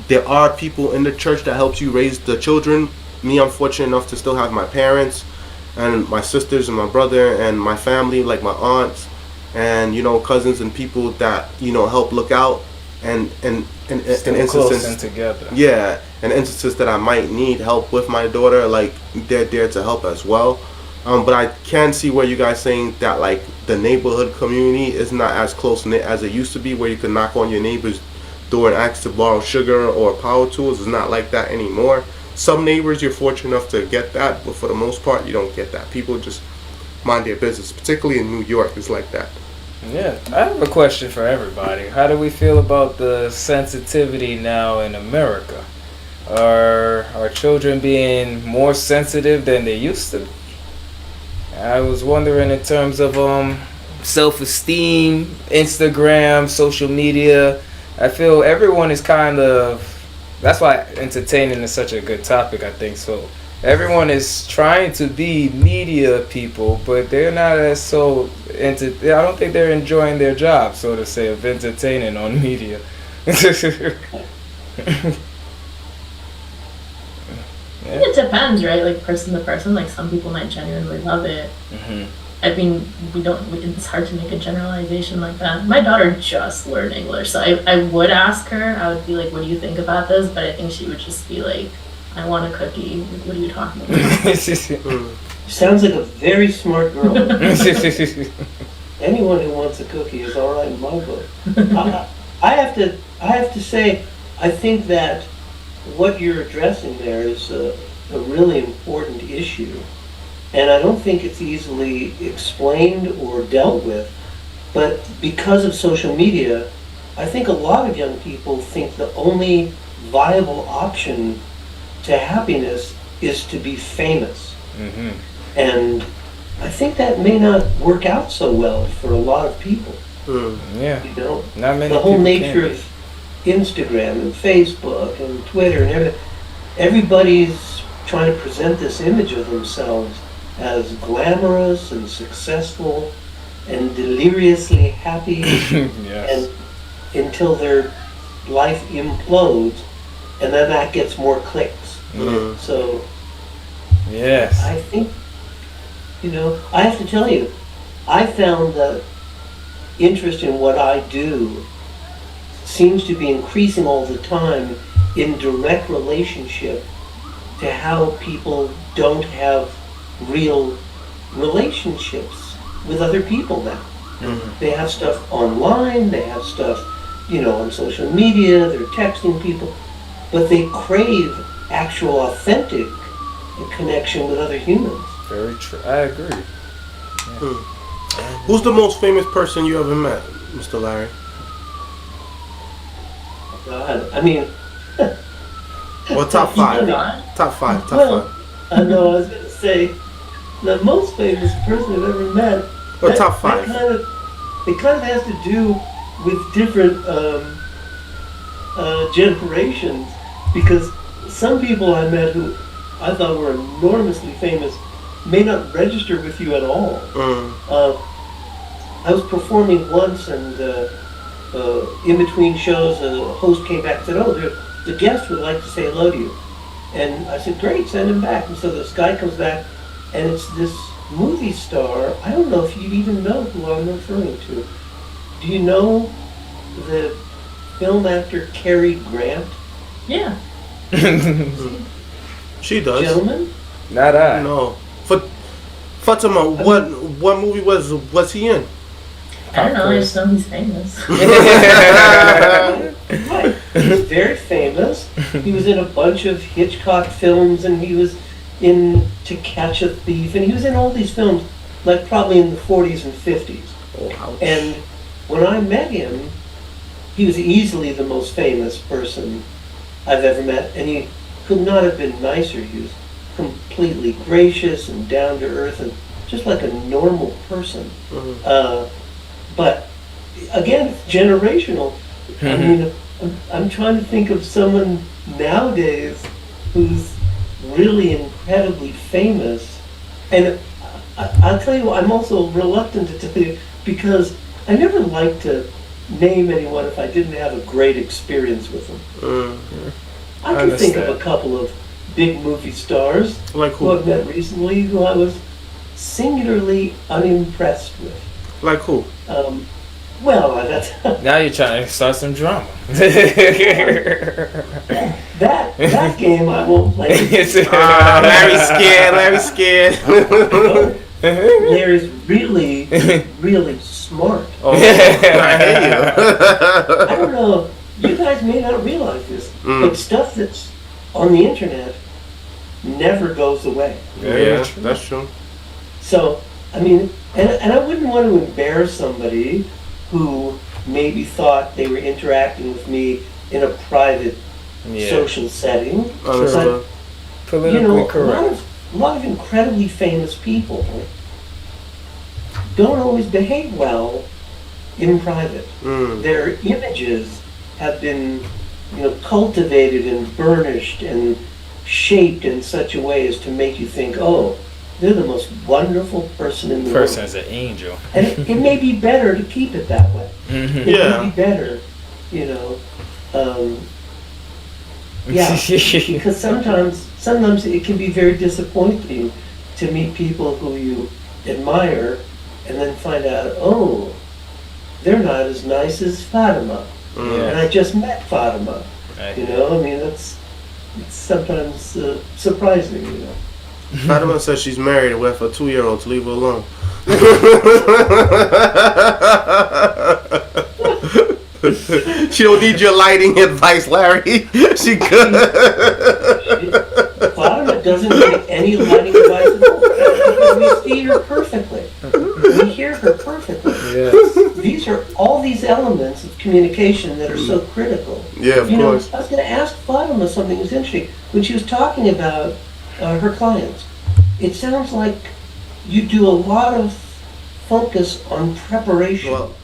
There are people in the church that helps you raise the children. Me, I'm fortunate enough to still have my parents. and my sisters and my brother and my family, like my aunts and cousins and people that help look out and instances together. Yeah, and instances that I might need help with my daughter, like they're there to help as well. But I can see where you guys saying that like the neighborhood community is not as close knit as it used to be, where you can knock on your neighbor's door and ask to borrow sugar or power tools. It's not like that anymore. Some neighbors you're fortunate enough to get that, but for the most part you don't get that. People just mind their business, particularly in New York. It's like that. Yeah, I have a question for everybody. How do we feel about the sensitivity now in America? Are our children being more sensitive than they used to be? I was wondering in terms of self-esteem, Instagram, social media. I feel everyone is kind of... That's why entertaining is such a good topic, I think. So everyone is trying to be media people, but they're not as so into... I don't think they're enjoying their job, so to say, of entertaining on media. Yeah. It depends, right? Like person to person. Like some people might genuinely love it. Mm-hmm. I mean, it's hard to make a generalization like that. My daughter just learned English, so I would ask her. I would be like, "What do you think about this?" But I think she would just be like, "I want a cookie." Like, what are you talking about? Sounds like a very smart girl. Anyone who wants a cookie is all right in my book. I have to say, I think that what you're addressing there is a really important issue, and I don't think it's easily explained or dealt with. But because of social media, I think a lot of young people think the only viable option to happiness is to be famous. Mm-hmm. And I think that may not work out so well for a lot of people. Yeah. Not many. The whole nature of Instagram and Facebook and Twitter and everything, everybody's trying to present this image of themselves as glamorous and successful and deliriously happy. Yes. And until their life implodes, and then that gets more clicks. So yes, I think, I have to tell you, I found that interest in what I do seems to be increasing all the time in direct relationship to how people don't have real relationships with other people now. Mm-hmm. They have stuff online, they have stuff, on social media, they're texting people, but they crave actual authentic connection with other humans. Very true. I agree. Yeah. Who's the most famous person you ever met, Mr. Larry? God, I mean... Well, top five. Top five. I know, I was going to say, the most famous person I've ever met... Or top five. It kind of has to do with different generations, because some people I met who I thought were enormously famous may not register with you at all. I was performing once, and in between shows, a host came back and said, "Oh, the guest would like to say hello to you." And I said, "Great, send him back." And so this guy comes back, and it's this movie star. I don't know if you even know who I'm referring to. Do you know the film actor Cary Grant? Yeah. She does. Gentlemen? Not I. No. Fatemah, what movie was he in? I don't know, I just know he's famous. Right. He's very famous. He was in a bunch of Hitchcock films, and he was in To Catch a Thief, and he was in all these films, like probably in the 40s and 50s. Oh, ouch. And when I met him, he was easily the most famous person I've ever met, and he could not have been nicer. He was completely gracious and down to earth and just like a normal person. Mm-hmm. But again, it's generational. I mean, I'm trying to think of someone nowadays who's really incredibly famous. And I'll tell you, I'm also reluctant to tell you, because I never like to name anyone if I didn't have a great experience with them. Mm-hmm. I can think of a couple of big movie stars like who I've met recently who I was singularly unimpressed with. Like who? Well, that's Now you're trying to start some drama. that game I won't play. Larry's scared. Larry's really, really smart. Oh, I hear you. I don't know. You guys may not realize this, but stuff that's on the internet never goes away. Yeah, that's true. So, I mean, and I wouldn't want to embarrass somebody who maybe thought they were interacting with me in a private social setting. But, Politically correct. A lot of incredibly famous people don't always behave well in private. Their images have been, cultivated and burnished and shaped in such a way as to make you think, oh, they're the most wonderful person in the world. Person is an angel. And it may be better to keep it that way. It may be better, because sometimes it can be very disappointing to meet people who you admire and then find out, oh, they're not as nice as Fatemah. And I just met Fatemah. It's sometimes surprising, Fatemah says she's married with a 2-year-old to leave her alone. She don't need your lighting advice, Larry. She good. Fatemah doesn't need any lighting advice at all. Because we see her perfectly. We hear her perfectly. Yes. These are all these elements of communication that are so critical. Yeah, of course. I was going to ask Fatemah something that was interesting. When she was talking about her clients, it sounds like you do a lot of focus on preparation. Well,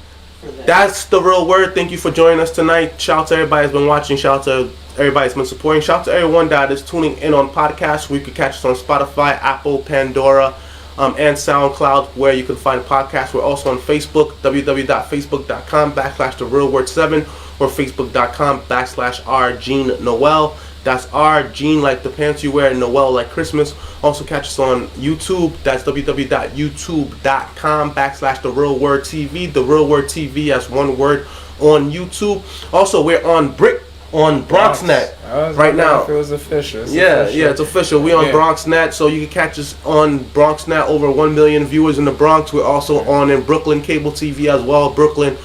that's the real word. Thank you for joining us tonight. Shout out to everybody that's been watching. Shout out to everybody that's been supporting. Shout out to everyone that is tuning in on podcasts. We could catch us on Spotify, Apple, Pandora, and SoundCloud, where you can find podcasts. We're also on Facebook, www.facebook.com/therealword7 or facebook.com/rGeneNoel. That's R, Gene like the pants you wear, and Noel like Christmas. Also catch us on YouTube. That's www.youtube.com/therealwordtv. The Real Word TV as one word on YouTube. Also, we're on BroxNet right now. If it was official. It's official. We're on BroxNet, so you can catch us on BroxNet. Over 1 million viewers in the Bronx. We're also on in Brooklyn Cable TV as well. Brooklyn.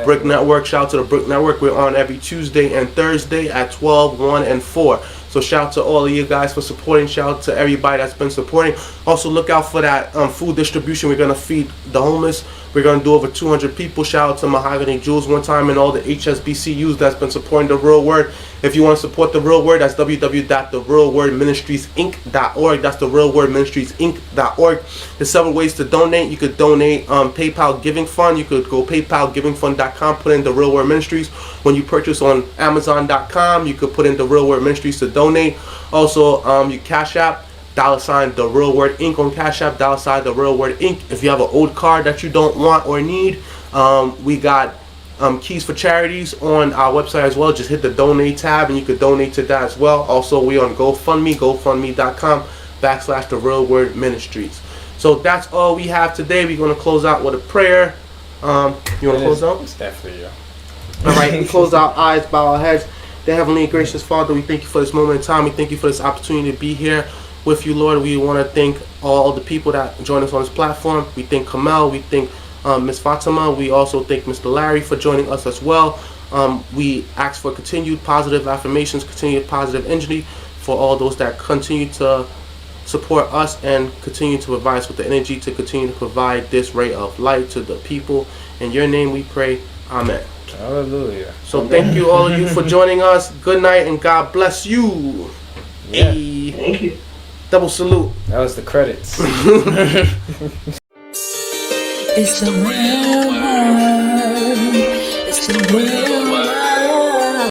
Brick Network. Shout out to the Brick Network. We're on every Tuesday and Thursday at 12, 1, and 4. So shout out to all of you guys for supporting. Shout out to everybody that's been supporting. Also look out for that food distribution. We're going to feed the homeless. We're going to do over 200 people. Shout out to Mahogany Jules one time and all the HSBCUs that's been supporting the Real Word. If you want to support the Real Word, that's www.therealwordministriesinc.org. That's therealwordministriesinc.org. There's several ways to donate. You could donate PayPal Giving Fund. You could go PayPalGivingFund.com, put in the Real Word Ministries. When you purchase on Amazon.com, you could put in the Real Word Ministries to donate. Also, you Cashapp. $ the Real Word Inc. on Cashapp, $ the Real Word Inc. If you have an old card that you don't want or need, we got keys for charities on our website as well. Just hit the donate tab and you could donate to that as well. Also, we on GoFundMe, gofundme.com /the Real Word Ministries. So that's all we have today. We're going to close out with a prayer. You want to close out? It's definitely you. All right, we close our eyes, bow our heads. Dear Heavenly and Gracious Father, we thank you for this moment in time. We thank you for this opportunity to be here with you, Lord. We want to thank all the people that join us on this platform. We thank Kimmel. We thank Miss Fatemah. We also thank Mr. Larry for joining us as well. We ask for continued positive affirmations, continued positive energy for all those that continue to support us and continue to provide us with the energy to continue to provide this ray of light to the people. In your name we pray. Amen. Hallelujah. So thank you all of you for joining us. Good night and God bless you. Yeah. Hey. Thank you. Double salute. That was the credits. It's the real word. It's the real